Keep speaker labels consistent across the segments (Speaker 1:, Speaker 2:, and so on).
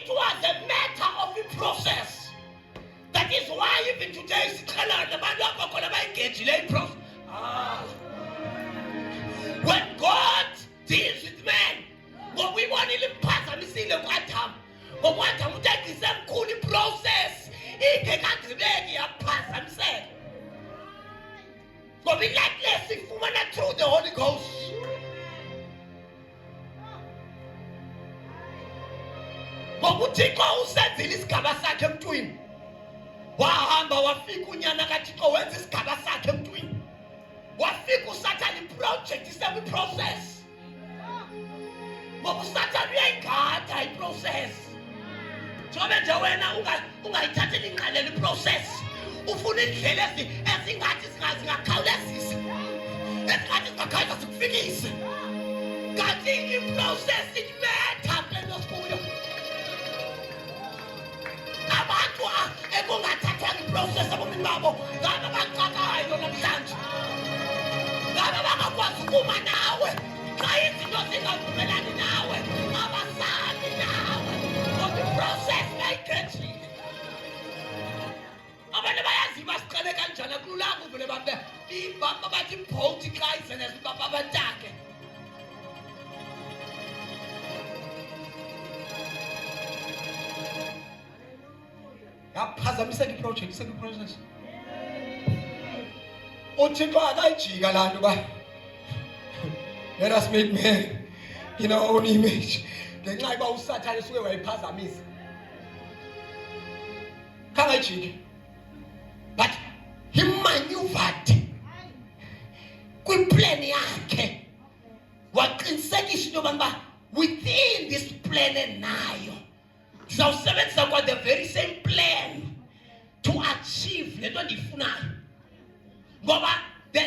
Speaker 1: it was a matter of the process. That is why even today is process. When God deals with men, what we want to pass and see the water, but what I'm taking some cool process, he can't pass and say. But we like less if we want to through the Holy Ghost. But we take all sense in this Kabasa to him. Wahamba wafika unyana kaThixo wenza isigaba sakhe emntwini. Wafika uSathane project isebe process. Ngoba uSathane uyayigada iprocess. Njobe nje wena ungayithatheli ingqalelo iprocess. Ufuna indlela ezingathi singakhawulezisa. Ezingathi singakhawuleza sikufikise. Kanti iprocess imatter kulento sikuyo. Abantu ekungathathwa iprocess abomini babo ngaba baqhakayo namhlanje. Ngaba bangakwazi ukuma nawe xa izinto zingavumelani nawe abasali nawe ngoba iprocess ayikhethiwe. Abantu bayazi basiqale kanjani kululanga uvele babe ibaba bathi mphothi xa izene zibaba batake. Yaphazamisa iproject iseku-process. uThixo akayijika la nto ba let us make man in our own image. Ngenxa yokuba uSathane suke wayiphazamisa kangayijiki, but he maneuvered kwiplan yakhe waqinisekisa into yokuba within this plan enayo sizawusebenzisa kwa the very same plan to achieve le nto ndiyifunayo. Ngoba the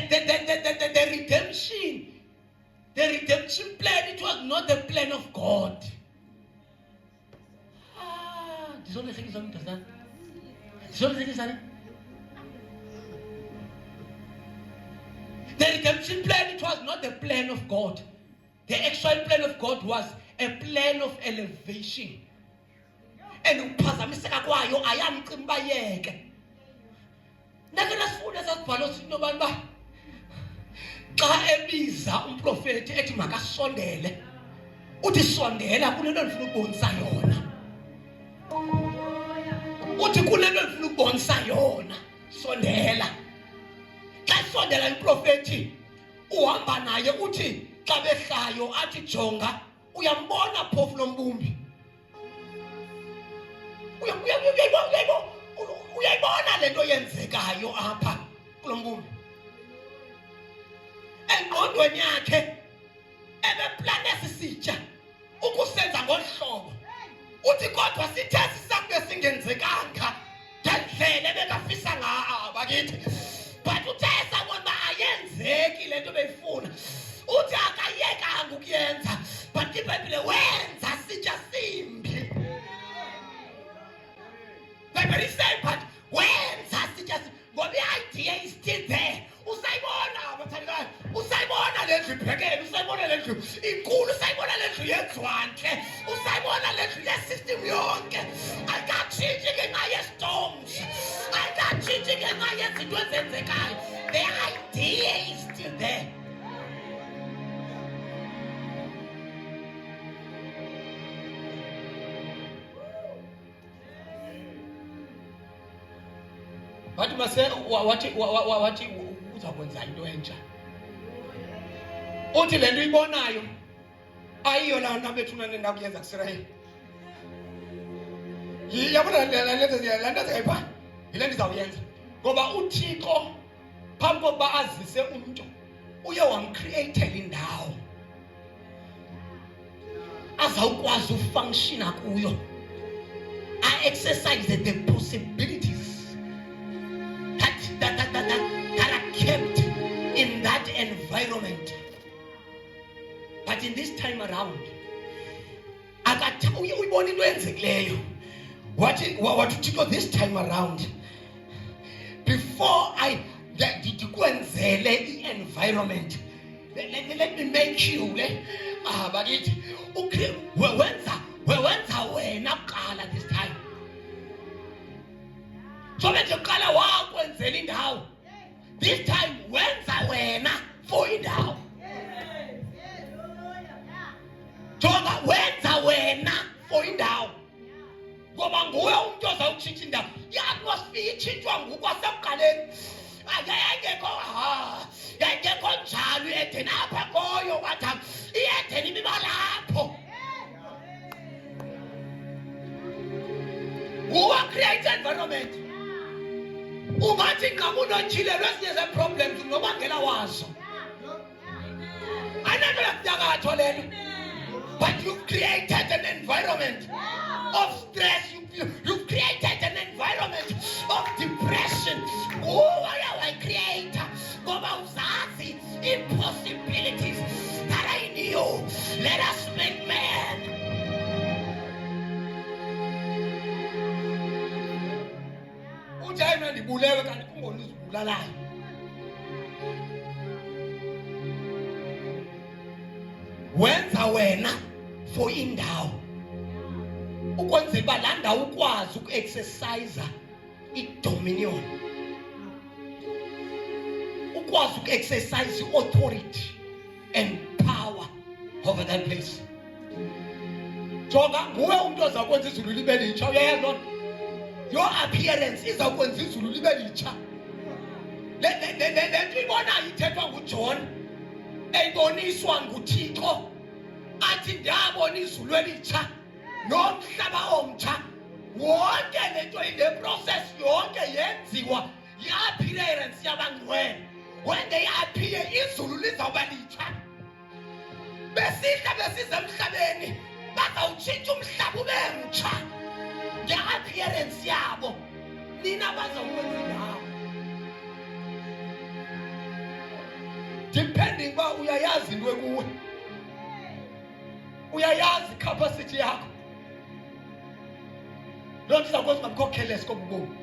Speaker 1: redemption plan, it was not the plan of God. This only thing is on that. This only thing is on. The redemption plan, it was not the plan of God. The actual plan of God was a plan of elevation. And uphazamiseka kwayo ayamcimba yeke. Ndake nasifuna sasibhalo into bani xa ebiza umprofeti ethi makasondele uthi sondela kunento endifuna ukubonisa yona. Uthi kunento endifuna ukubonisa yona sondela. Xa sondela umprofeti uhamba naye uthi xa behlayo athi jonga uyambona phofu lombumbi. Uyayibona lento yenzekayo apha kulombumbi. Engqondweni yakhe ebeplane sisitsha ukusenza ngohlobo. Uthi kodwa sithe sisabe singenzekanga ngendlela ebekafisa ngayo bakithi. But uthe sabona ayenzeki lento beyifuna. Uthi akayekanga ukuyenza, but iBhayibhile wenza sitsha simbi. Bible said, but wenza sitsha simbi. Ngoba i-idea is still there. Usayibona abathandikayo, usayibona lendlu ibhekene, usayibona lendlu inkulu, usayibona lendlu yenzwantle, usayibona lendlu ye-system yonke. Ayikatshintshi ngenxa ye-storms, ayikatshintshi ngenxa yezinto ezenzekayo. The idea is still there. Wathi wathi uzakwenza into entsha. Uthi le nto ibonayo ayiyo laa nto abethuna nenda kuyenza kuSirayeli. Yabona laa nto ezayipha yile nto izawuyenza. Ngoba uThixo phambi kokuba azise umntu uye wamcreatela indawo azawukwazi ufunctiona kuyo. I-exercise the possibilities that are kept in that environment. But in this time around, uyibona into enzekileyo. Wathi uThixo this time around, before I ndikwenzele i-environment, let me make you bakithi wenza wena kuqala qala wakwenzela indawo. This time wenza wena for indawo. Jonga wenza wena for indawo. Ngoba nguwe umuntu ozawutshintsha indawo. I-atmosphere itshintshwa ngokwasemqaleni. Yayingekho njalo i-Eden apha koyo wathi i-Eden ibiba lapho. Nguwe create environment. Ungathi xa kunotshilelwe ezinye ze-problems unobangela wazo. Ayinanto yakunyakatho lelo. But you've created an environment of stress. You've created an environment of depression. Oh, I create impossibilities that I knew. Let us make man. Ujayina ndibulewe kanti kungona uzibulalayo. Wenza wena for indawo. Ukwenzela uba laa ndawo ukwazi uku-exercise i-dominion. Ukwazi uku-exercise i-authority and power over that place. Jonga nguwe umuntu ozakwenza izulu libe litsha. Uyayazi loo nto? Your appearance izawukwenza izulu libe litsha. Le nto ibonayo ithethwa nguJohn eyiboniswa nguThixo athi ndiyabona izulu elitsha nomhlaba omtsha. Wonke le nto ile process yonke yenziwa yi-appearance yabangcwele. When they appear izulu lizawuba litsha. Besihla besize emhlabeni bazawutshintsha umhlaba ube mtsha nge-appearance yabo. Nina bazawukwenza indawo. Depending uba uyayazi into ekuwe. Uyayazi capacity yakho. Loo nto izawukwenza ungabikho careless kobubomi.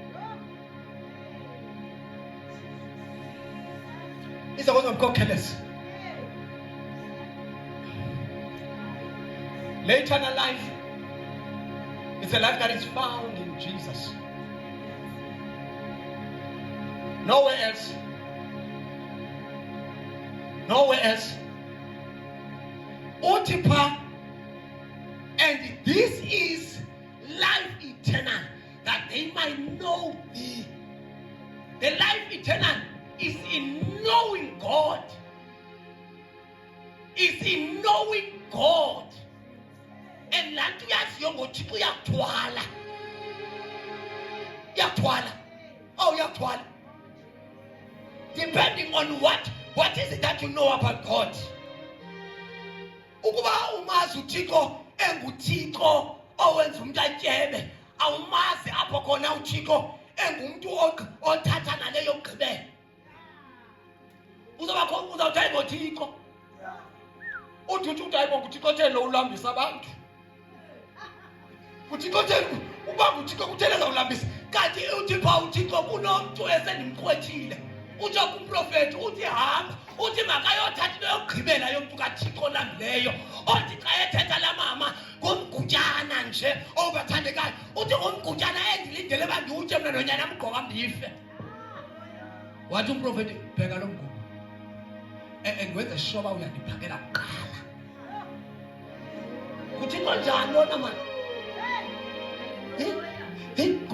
Speaker 1: Izawukwenza ungabikho careless. The eternal life is a life that is found in Jesus. Nowhere else. Nowhere else. Otipa, and this is life eternal, that they might know thee. The life eternal is in knowing God. Is in knowing God. And lantu yaziyo ngoThixo yakuthwala. Yakuthwala. Oh, yakuthwala. Depending on what is it that you know about God? Ukuba umazi uThixo enguThixo owenza umuntu atyebe, awumazi apho khona uThixo engumuntu othatha naleyo gqibela. Uzawuthi ngoThixo. Uthi uThixo uthele ulambisa abantu. UThixo uthele uba uThixo uthele uzawulambisa. Kanti uthi pha uThixo kunomntu esendimkhwethile. Uthi kumprofeti uthi hamba. Uthi makayothatha into yokugqibela yomntu kaThixo lambileyo. Othi xa ethetha la mama ngomgutyana nje obathandekayo. Uthi ngomgutyana endilindele uba ndiwutye mna nonyana mgqoka ndife. Wathi umprofeti bheka lo mgubo. And wenze sure uba uyandiphakela kuqala. Kuthixo njani lona mani?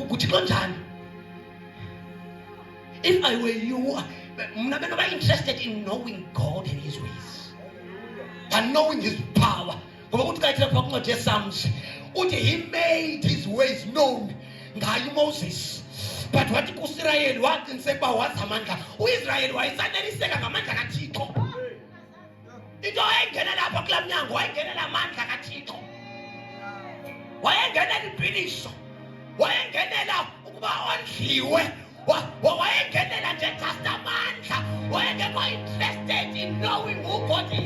Speaker 1: Kuthixo njani? If I were you, I'm not interested in knowing God and His ways, and knowing His power. He made His ways known. Moses. But what Israel was in Seba was Amanda. Israel was suddenly second Amanda Katiko. It ain't getting up a club young, why get a man Katiko? Why ain't getting British? Why ain't getting up on Hiwe? Why ain't getting a testament? Why ain't interested in knowing who God is?